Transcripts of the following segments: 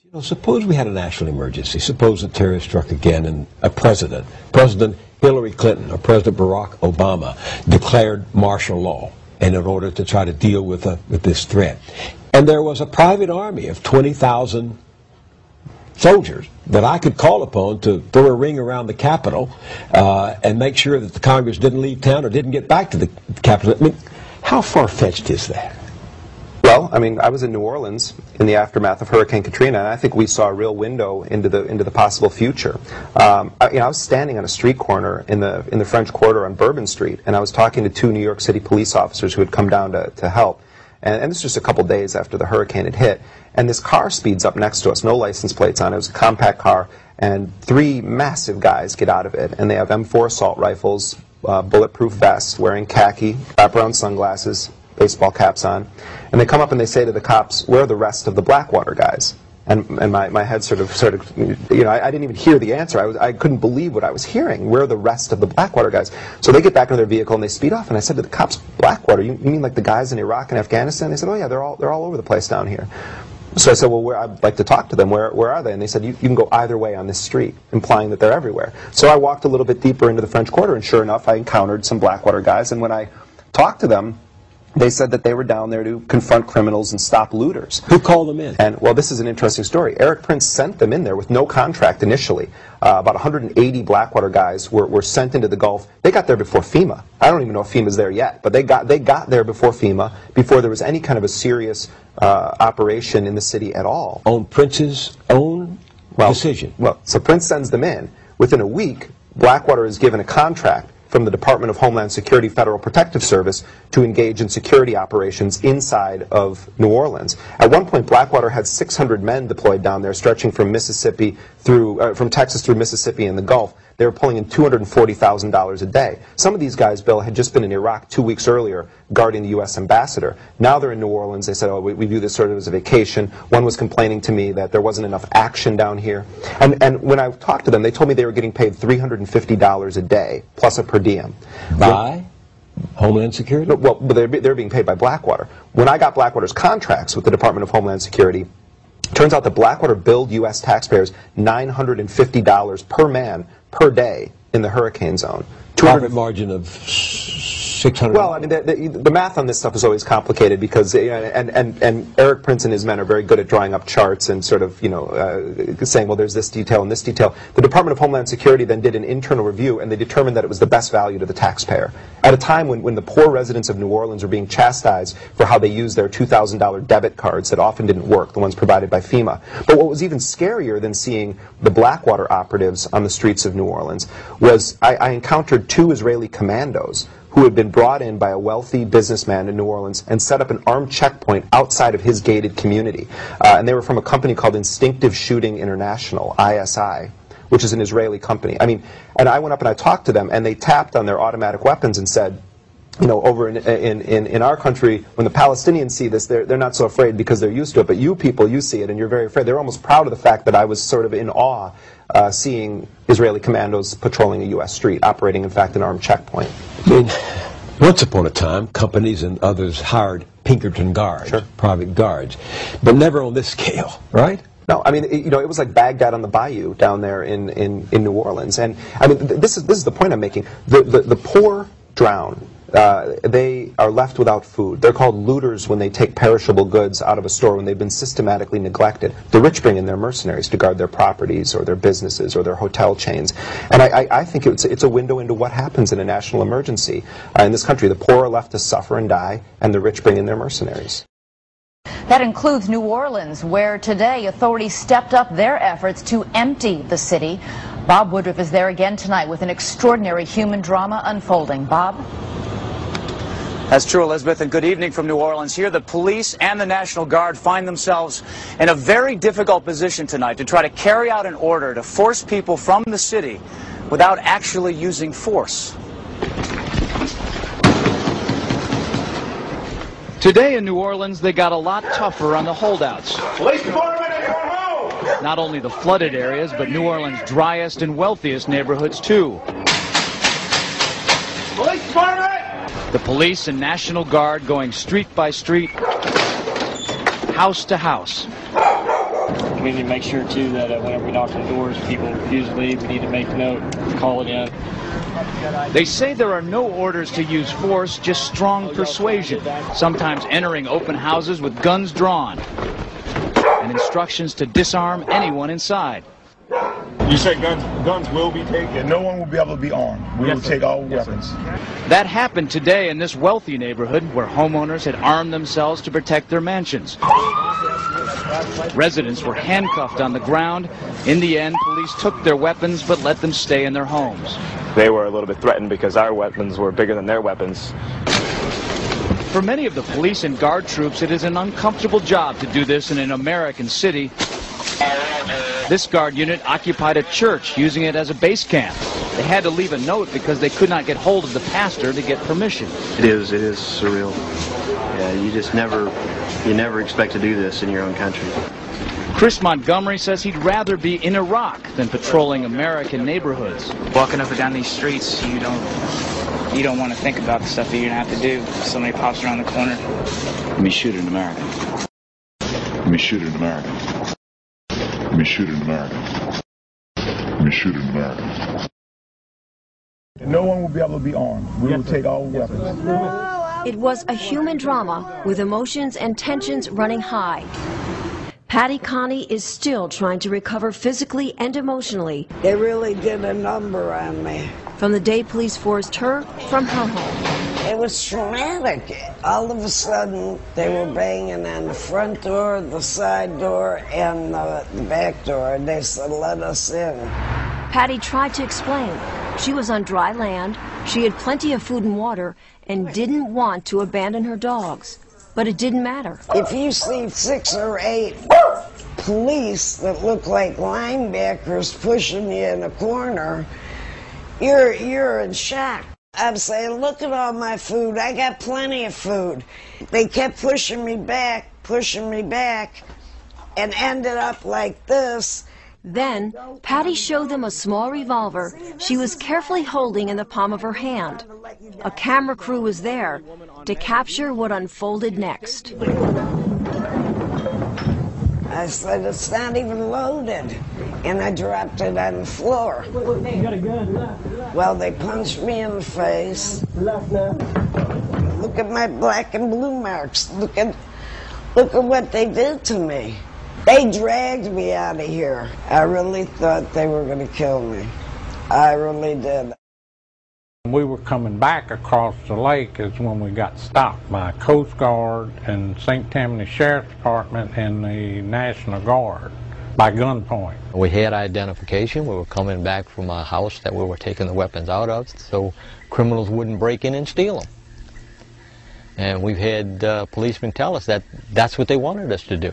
You know, suppose we had a national emergency. Suppose a terrorist struck again and a President Hillary Clinton or President Barack Obama declared martial law and in order to try to deal with this threat. And there was a private army of 20,000 soldiers that I could call upon to throw a ring around the Capitol and make sure that the Congress didn't leave town or didn't get back to the Capitol. I mean, how far-fetched is that? Well, I mean, I was in New Orleans in the aftermath of Hurricane Katrina, and I think we saw a real window into the possible future. I was standing on a street corner in the French Quarter on Bourbon Street, and I was talking to two New York City police officers who had come down to help. And this was just a couple days after the hurricane had hit. And this car speeds up next to us, no license plates on it. It was a compact car, and three massive guys get out of it, and they have M4 assault rifles, bulletproof vests, wearing khaki, wraparound sunglasses, baseball caps on, and they come up and they say to the cops, "Where are the rest of the Blackwater guys?" And my head sort of, you know, I didn't even hear the answer. I couldn't believe what I was hearing. Where are the rest of the Blackwater guys? So they get back into their vehicle and they speed off. And I said to the cops, "Blackwater? You mean like the guys in Iraq and Afghanistan?" They said, "Oh yeah, they're all over the place down here." So I said, "Well, I'd like to talk to them. Where are they?" And they said, you can go either way on this street," implying that they're everywhere. So I walked a little bit deeper into the French Quarter, and sure enough, I encountered some Blackwater guys. And when I talked to them, they said that they were down there to confront criminals and stop looters. Who called them in? And, well, this is an interesting story. Eric Prince sent them in there with no contract initially. About 180 Blackwater guys were sent into the Gulf. They got there before FEMA. I don't even know if FEMA's there yet, but they got there before FEMA, before there was any kind of a serious operation in the city at all. On Prince's own decision? Well, so Prince sends them in. Within a week, Blackwater is given a contract from the Department of Homeland Security Federal Protective Service to engage in security operations inside of New Orleans. At one point, Blackwater had 600 men deployed down there, stretching from Mississippi through, from Texas through Mississippi and the Gulf. They were pulling in $240,000 a day. Some of these guys, Bill, had just been in Iraq 2 weeks earlier guarding the U.S. ambassador. Now they're in New Orleans. They said, "Oh, we view this sort of as a vacation." One was complaining to me that there wasn't enough action down here. And when I talked to them, they told me they were getting paid $350 a day, plus a per diem. By Homeland Security? No, well, but they're being paid by Blackwater. When I got Blackwater's contracts with the Department of Homeland Security, turns out that Blackwater billed U.S. taxpayers $950 per man per day in the hurricane zone. Profit margin of 600. Well, I mean, the math on this stuff is always complicated because, and Eric Prince and his men are very good at drawing up charts and sort of, you know, saying, well, there's this detail and this detail. The Department of Homeland Security then did an internal review, and they determined that it was the best value to the taxpayer. At a time when the poor residents of New Orleans were being chastised for how they used their $2,000 debit cards that often didn't work, the ones provided by FEMA. But what was even scarier than seeing the Blackwater operatives on the streets of New Orleans was I encountered two Israeli commandos who had been brought in by a wealthy businessman in New Orleans and set up an armed checkpoint outside of his gated community. And they were from a company called Instinctive Shooting International, ISI, which is an Israeli company. I mean, and I went up and I talked to them, and they tapped on their automatic weapons and said, you know, over in our country, when the Palestinians see this, they're not so afraid because they're used to it. But you people, you see it, and you're very afraid. They're almost proud of the fact that I was sort of in awe seeing Israeli commandos patrolling a U.S. street, operating, in fact, an armed checkpoint. I mean, once upon a time, companies and others hired Pinkerton guards, sure, private guards, but never on this scale, right? No, I mean, you know, it was like Baghdad on the Bayou down there in New Orleans. And, I mean, this is the point I'm making. The poor drown. They are left without food. They're called looters when they take perishable goods out of a store when they've been systematically neglected. The rich bring in their mercenaries to guard their properties or their businesses or their hotel chains. And I think it's a window into what happens in a national emergency. In this country, the poor are left to suffer and die, and the rich bring in their mercenaries. That includes New Orleans, where today authorities stepped up their efforts to empty the city. Bob Woodruff is there again tonight with an extraordinary human drama unfolding. Bob? That's true, Elizabeth, and good evening from New Orleans. Here, the police and the National Guard find themselves in a very difficult position tonight to try to carry out an order to force people from the city without actually using force. Today in New Orleans, they got a lot tougher on the holdouts. Police department at your home! Not only the flooded areas, but New Orleans' driest and wealthiest neighborhoods, too. Police department! The police and National Guard going street by street, house to house. We need to make sure, too, that whenever we knock on doors, people refuse to leave. We need to make note, call it in. They say there are no orders to use force, just strong persuasion, sometimes entering open houses with guns drawn, and instructions to disarm anyone inside. You said guns will be taken. No one will be able to be armed. We will take all weapons. That happened today in this wealthy neighborhood where homeowners had armed themselves to protect their mansions. Residents were handcuffed on the ground. In the end, police took their weapons but let them stay in their homes. They were a little bit threatened because our weapons were bigger than their weapons. For many of the police and guard troops, it is an uncomfortable job to do this in an American city. This guard unit occupied a church, using it as a base camp. They had to leave a note because they could not get hold of the pastor to get permission. It is surreal. Yeah, you never expect to do this in your own country. Chris Montgomery says he'd rather be in Iraq than patrolling American neighborhoods. Walking up and down these streets, you don't want to think about the stuff that you're going to have to do if somebody pops around the corner. Let me shoot an American. Let me shoot an American. Let me shoot an American. Let me shoot an American. No one will be able to be armed. We will take all weapons. It was a human drama with emotions and tensions running high. Patty Connie is still trying to recover physically and emotionally. They really did a number on me. From the day police forced her from her home. It was traumatic. All of a sudden, they were banging on the front door, the side door, and the back door. They said, "Let us in." Patty tried to explain. She was on dry land, she had plenty of food and water, and didn't want to abandon her dogs. But it didn't matter. If you see 6 or 8 police that look like linebackers pushing you in a corner, you're in shock. I'm saying, look at all my food. I got plenty of food. They kept pushing me back, and ended up like this. Then, Patty showed them a small revolver she was carefully holding in the palm of her hand. A camera crew was there to capture what unfolded next. I said, "It's not even loaded." And I dropped it on the floor. You got a gun? Well, they punched me in the face. Look at my black and blue marks. Look at what they did to me. They dragged me out of here. I really thought they were going to kill me. I really did. We were coming back across the lake is when we got stopped by Coast Guard and St. Tammany Sheriff's Department and the National Guard by gunpoint. We had identification. We were coming back from a house that we were taking the weapons out of so criminals wouldn't break in and steal them. And we've had policemen tell us that that's what they wanted us to do.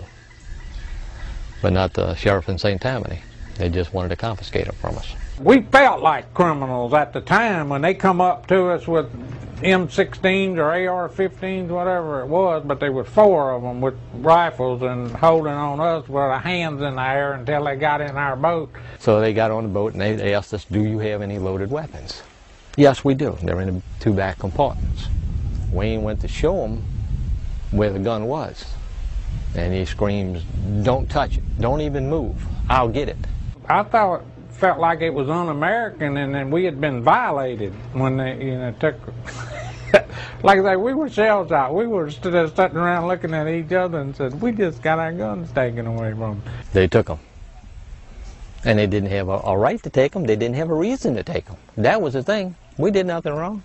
But not the sheriff in St. Tammany. They just wanted to confiscate them from us. We felt like criminals at the time when they come up to us with M16s or AR-15s, whatever it was, but there was 4 of them with rifles and holding on us with our hands in the air until they got in our boat. So they got on the boat and they asked us, "Do you have any loaded weapons?" Yes, we do. They're in the 2 back compartments. Wayne went to show them where the gun was. And he screams, "Don't touch it. Don't even move. I'll get it." I felt like it was un-American and then we had been violated when they took. Like I say, we were shell-shocked. We were just sitting around looking at each other and said, "We just got our guns taken away from them." They took them. And they didn't have a right to take them. They didn't have a reason to take them. That was the thing. We did nothing wrong.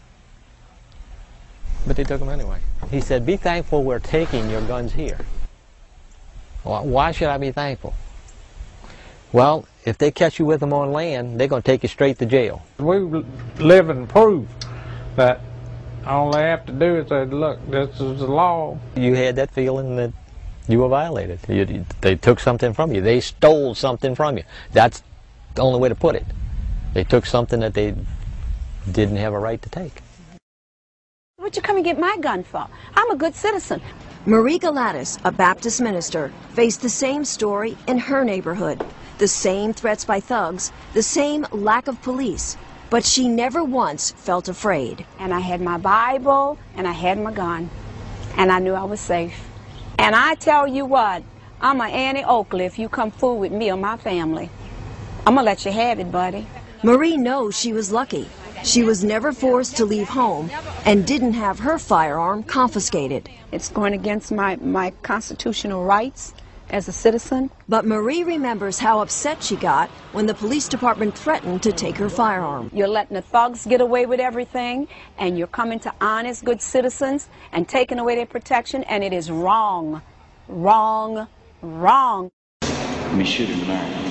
But they took them anyway. He said, "Be thankful we're taking your guns here." Why should I be thankful? Well, if they catch you with them on land, they're going to take you straight to jail. We live in proof that all they have to do is say, "Look, this is the law." You had that feeling that you were violated. They took something from you. They stole something from you. That's the only way to put it. They took something that they didn't have a right to take. What'd you come and get my gun for? I'm a good citizen. Marie Galatis, a Baptist minister, faced the same story in her neighborhood. The same threats by thugs, the same lack of police. But she never once felt afraid. And I had my Bible, and I had my gun. And I knew I was safe. And I tell you what, I'm a Annie Oakley if you come fool with me or my family. I'm gonna let you have it, buddy. Marie knows she was lucky. She was never forced to leave home and didn't have her firearm confiscated. It's going against my constitutional rights as a citizen. But Marie remembers how upset she got when the police department threatened to take her firearm. You're letting the thugs get away with everything, and you're coming to honest, good citizens and taking away their protection, and it is wrong. Wrong. Wrong. Let me shoot in America.